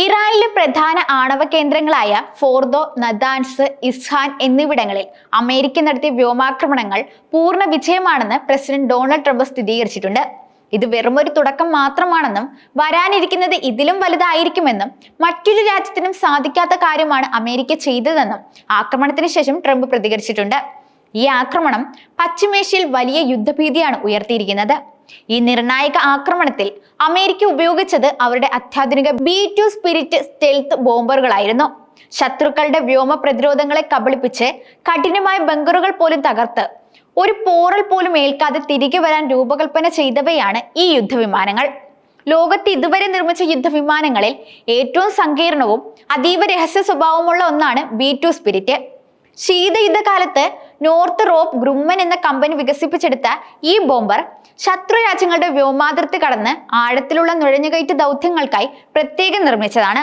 ഇറാനിലെ പ്രധാന ആണവ കേന്ദ്രങ്ങളായ ഫോർദോ, നദാൻസ്, ഇസ്ഹാൻ എന്നിവിടങ്ങളിൽ അമേരിക്ക നടത്തിയ വ്യോമാക്രമണങ്ങൾ പൂർണ്ണ വിജയമാണെന്ന് പ്രസിഡന്റ് ഡൊണാൾഡ് ട്രംപ് സ്ഥിരീകരിച്ചിട്ടുണ്ട്. ഇത് വെറുമൊരു തുടക്കം മാത്രമാണെന്നും വരാനിരിക്കുന്നത് ഇതിലും വലുതായിരിക്കുമെന്നും മറ്റൊരു രാജ്യത്തിനും സാധിക്കാത്ത കാര്യമാണ് അമേരിക്ക ചെയ്തതെന്നും ആക്രമണത്തിന് ശേഷം ട്രംപ് പ്രതികരിച്ചിട്ടുണ്ട്. ഈ ആക്രമണം പശ്ചിമേഷ്യയിൽ വലിയ യുദ്ധഭീതിയാണ് ഉയർത്തിയിരിക്കുന്നത്. ഈ നിർണായക ആക്രമണത്തിൽ അമേരിക്ക ഉപയോഗിച്ചത് അവരുടെ അത്യാധുനിക B-2 സ്പിരിറ്റ് സ്റ്റെൽത്ത് ബോംബറുകളായിരുന്നു. ശത്രുക്കളുടെ വ്യോമ പ്രതിരോധങ്ങളെ കബളിപ്പിച്ച് കഠിനമായ ബങ്കറുകൾ പോലും തകർത്ത് ഒരു പോറൽ പോലും ഏൽക്കാതെ തിരികെ വരാൻ രൂപകൽപ്പന ചെയ്തവയാണ് ഈ യുദ്ധവിമാനങ്ങൾ. ലോകത്ത് ഇതുവരെ നിർമ്മിച്ച യുദ്ധവിമാനങ്ങളിൽ ഏറ്റവും സങ്കീർണവും അതീവ രഹസ്യ സ്വഭാവമുള്ള ഒന്നാണ് B-2 സ്പിരിറ്റ്. ശീതയുദ്ധകാലത്ത് നോർത്ത് റോപ്പ് ഗ്രൂമൻ എന്ന കമ്പനി വികസിപ്പിച്ചെടുത്ത ഈ ബോംബർ ശത്രു രാജ്യങ്ങളുടെ വ്യോമാതിർത്തി കടന്ന് ആഴത്തിലുള്ള നുഴഞ്ഞുകയറ്റ ദൗത്യങ്ങൾക്കായി പ്രത്യേകം നിർമ്മിച്ചതാണ്.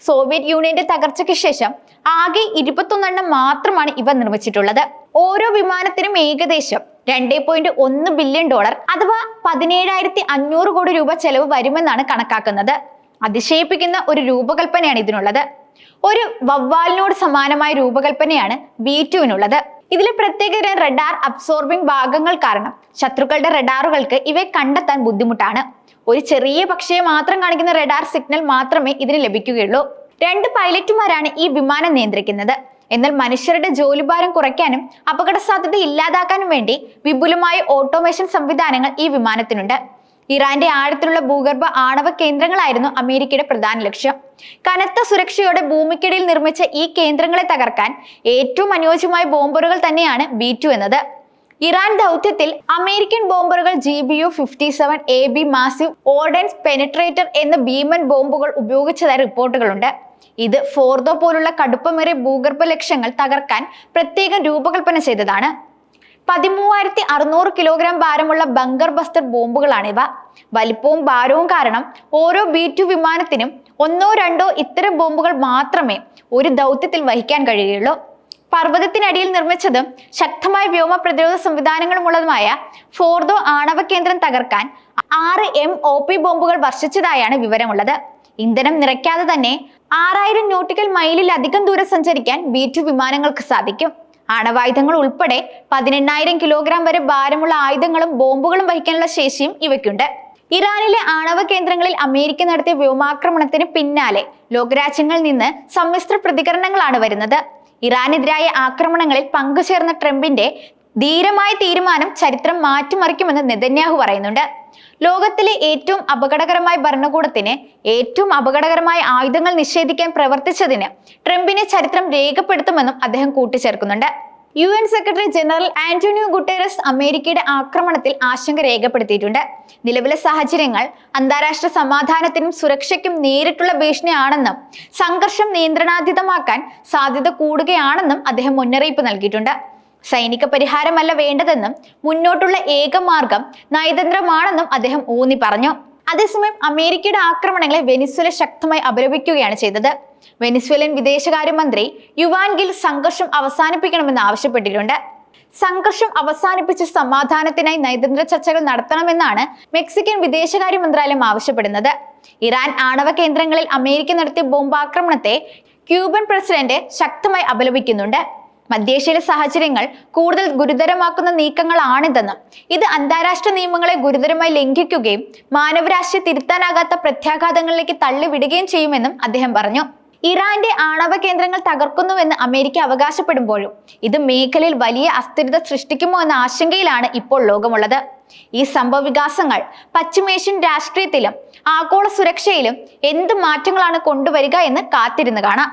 സോവിയറ്റ് യൂണിയന്റെ തകർച്ചയ്ക്ക് ശേഷം ആകെ 21 മാത്രമാണ് ഇവ നിർമ്മിച്ചിട്ടുള്ളത്. ഓരോ വിമാനത്തിനും ഏകദേശം $2.1 ബില്യൺ അഥവാ 17,500 കോടി രൂപ ചെലവ് വരുമെന്നാണ് കണക്കാക്കുന്നത്. അതിശയിപ്പിക്കുന്ന ഒരു രൂപകൽപ്പനയാണ് ഇതിനുള്ളത്. ഒരു വവ്വാലിനോട് സമാനമായ രൂപകൽപ്പനയാണ് B-2വിനുള്ളത്. ഇതിലെ പ്രത്യേക റഡാർ അബ്സോർബിംഗ് ഭാഗങ്ങൾ കാരണം ശത്രുക്കളുടെ റഡാറുകൾക്ക് ഇവയെ കണ്ടെത്താൻ ബുദ്ധിമുട്ടാണ്. ഒരു ചെറിയ പക്ഷിയെ മാത്രം കാണിക്കുന്ന റഡാർ സിഗ്നൽ മാത്രമേ ഇതിന് ലഭിക്കുകയുള്ളൂ. 2 പൈലറ്റുമാരാണ് ഈ വിമാനം നിയന്ത്രിക്കുന്നത്. എന്നാൽ മനുഷ്യരുടെ ജോലിഭാരം കുറയ്ക്കാനും അപകട സാധ്യത ഇല്ലാതാക്കാനും വേണ്ടി വിപുലമായ ഓട്ടോമേഷൻ സംവിധാനങ്ങൾ ഈ വിമാനത്തിനുണ്ട്. ഇറാന്റെ ആഴത്തിലുള്ള ഭൂഗർഭ ആണവ കേന്ദ്രങ്ങളായിരുന്നു അമേരിക്കയുടെ പ്രധാന ലക്ഷ്യം. കനത്ത സുരക്ഷയോടെ ഭൂമിക്കടിയിൽ നിർമ്മിച്ച ഈ കേന്ദ്രങ്ങളെ തകർക്കാൻ ഏറ്റവും അനുയോജ്യമായ ബോംബറുകൾ തന്നെയാണ് B-2 എന്നത്. ഇറാൻ ദൗത്യത്തിൽ അമേരിക്കൻ ബോംബറുകൾ GBU-57AB മാസീവ് ഓർഡൻസ് പെനിട്രേറ്റർ എന്ന ഭീമൻ ബോംബുകൾ ഉപയോഗിച്ചതായി റിപ്പോർട്ടുകളുണ്ട്. ഇത് ഫോർദോ പോലുള്ള കടുപ്പമേറിയ ഭൂഗർഭ ലക്ഷ്യങ്ങൾ തകർക്കാൻ പ്രത്യേകം രൂപകൽപ്പന ചെയ്തതാണ്. 13,600 കിലോഗ്രാം ഭാരമുള്ള ബങ്കർ ബസ്റ്റർ ബോംബുകളാണിവ. വലിപ്പവും ഭാരവും കാരണം ഓരോ B-2 വിമാനത്തിനും 1-2 ഇത്തരം ബോംബുകൾ മാത്രമേ ഒരു ദൗത്യത്തിൽ വഹിക്കാൻ കഴിയുകയുള്ളൂ. പർവ്വതത്തിനടിയിൽ നിർമ്മിച്ചതും ശക്തമായ വ്യോമ പ്രതിരോധ സംവിധാനങ്ങളുമുള്ളതുമായ ഫോർദോ ആണവ കേന്ദ്രം തകർക്കാൻ 6 MOP ബോംബുകൾ വർഷിച്ചതായാണ് വിവരമുള്ളത്. ഇന്ധനം നിറയ്ക്കാതെ തന്നെ 6000 നോട്ടിക്കൽ മൈലിലധികം ദൂരം സഞ്ചരിക്കാൻ B-2 വിമാനങ്ങൾക്ക് സാധിക്കും. ആണവായുധങ്ങൾ ഉൾപ്പെടെ 18,000 കിലോഗ്രാം വരെ ഭാരമുള്ള ആയുധങ്ങളും ബോംബുകളും വഹിക്കാനുള്ള ശേഷിയും ഇവയ്ക്കുണ്ട്. ഇറാനിലെ ആണവ കേന്ദ്രങ്ങളിൽ അമേരിക്ക നടത്തിയ വ്യോമാക്രമണത്തിന് പിന്നാലെ ലോകരാജ്യങ്ങളിൽ നിന്ന് സമ്മിശ്ര പ്രതികരണങ്ങളാണ് വരുന്നത്. ഇറാനെതിരായ ആക്രമണങ്ങളിൽ പങ്കുചേർന്ന ട്രംപിന്റെ ധീരമായ തീരുമാനം ചരിത്രം മാറ്റിമറിക്കുമെന്ന് നെതന്യാഹു പറയുന്നുണ്ട്. ലോകത്തിലെ ഏറ്റവും അപകടകരമായ ഭരണകൂടത്തിന് ഏറ്റവും അപകടകരമായ ആയുധങ്ങൾ നിഷേധിക്കാൻ പ്രവർത്തിച്ചതിന് ട്രംപിനെ ചരിത്രം രേഖപ്പെടുത്തുമെന്നും അദ്ദേഹം കൂട്ടിച്ചേർക്കുന്നുണ്ട്. UN secretary general Antonio Guterres അമേരിക്കയുടെ ആക്രമണത്തിൽ ആശങ്ക രേഖപ്പെടുത്തിയിട്ടുണ്ട്. നിലവിലെ സാഹചര്യങ്ങൾ അന്താരാഷ്ട്ര സമാധാനത്തിനും സുരക്ഷയ്ക്കും നേരിട്ടുള്ള ഭീഷണിയാണെന്നും സംഘർഷം നിയന്ത്രണാതീതമാക്കാൻ സാധ്യത കൂടുകയാണെന്നും അദ്ദേഹം മുന്നറിയിപ്പ് നൽകിയിട്ടുണ്ട്. സൈനിക പരിഹാരമല്ല വേണ്ടതെന്നും മുന്നോട്ടുള്ള ഏക മാർഗം നയതന്ത്രമാണെന്നും അദ്ദേഹം ഊന്നി പറഞ്ഞു. അതേസമയം അമേരിക്കയുടെ ആക്രമണങ്ങളെ വെനിസ്വേല ശക്തമായി അപലപിക്കുകയാണ് ചെയ്തത്. വെനിസ്വേലൻ വിദേശകാര്യമന്ത്രി യുവാൻ ഗിൽ സംഘർഷം അവസാനിപ്പിക്കണമെന്ന് ആവശ്യപ്പെട്ടിട്ടുണ്ട്. സംഘർഷം അവസാനിപ്പിച്ച് സമാധാനത്തിനായി നയതന്ത്ര ചർച്ചകൾ നടത്തണമെന്നാണ് മെക്സിക്കൻ വിദേശകാര്യ മന്ത്രാലയം ആവശ്യപ്പെടുന്നത്. ഇറാൻ ആണവ കേന്ദ്രങ്ങളിൽ അമേരിക്ക നടത്തിയ ബോംബാക്രമണത്തെ ക്യൂബൻ പ്രസിഡന്റ് ശക്തമായി അപലപിക്കുന്നുണ്ട്. മധ്യേഷ്യയിലെ സാഹചര്യങ്ങൾ കൂടുതൽ ഗുരുതരമാക്കുന്ന നീക്കങ്ങളാണിതെന്നും ഇത് അന്താരാഷ്ട്ര നിയമങ്ങളെ ഗുരുതരമായി ലംഘിക്കുകയും മാനവരാശിയെ തിരുത്താനാകാത്ത പ്രത്യാഘാതങ്ങളിലേക്ക് തള്ളിവിടുകയും ചെയ്യുമെന്നും അദ്ദേഹം പറഞ്ഞു. ഇറാന്റെ ആണവ കേന്ദ്രങ്ങൾ തകർക്കുന്നുവെന്ന് അമേരിക്ക അവകാശപ്പെടുമ്പോഴും ഇത് മേഖലയിൽ വലിയ അസ്ഥിരത സൃഷ്ടിക്കുമോ എന്ന ആശങ്കയിലാണ് ഇപ്പോൾ ലോകമുള്ളത്. ഈ സംഭവ വികാസങ്ങൾ പശ്ചിമേഷ്യൻ രാഷ്ട്രീയത്തിലും ആഗോള സുരക്ഷയിലും എന്ത് മാറ്റങ്ങളാണ് കൊണ്ടുവരിക എന്ന് കാത്തിരുന്ന് കാണാം.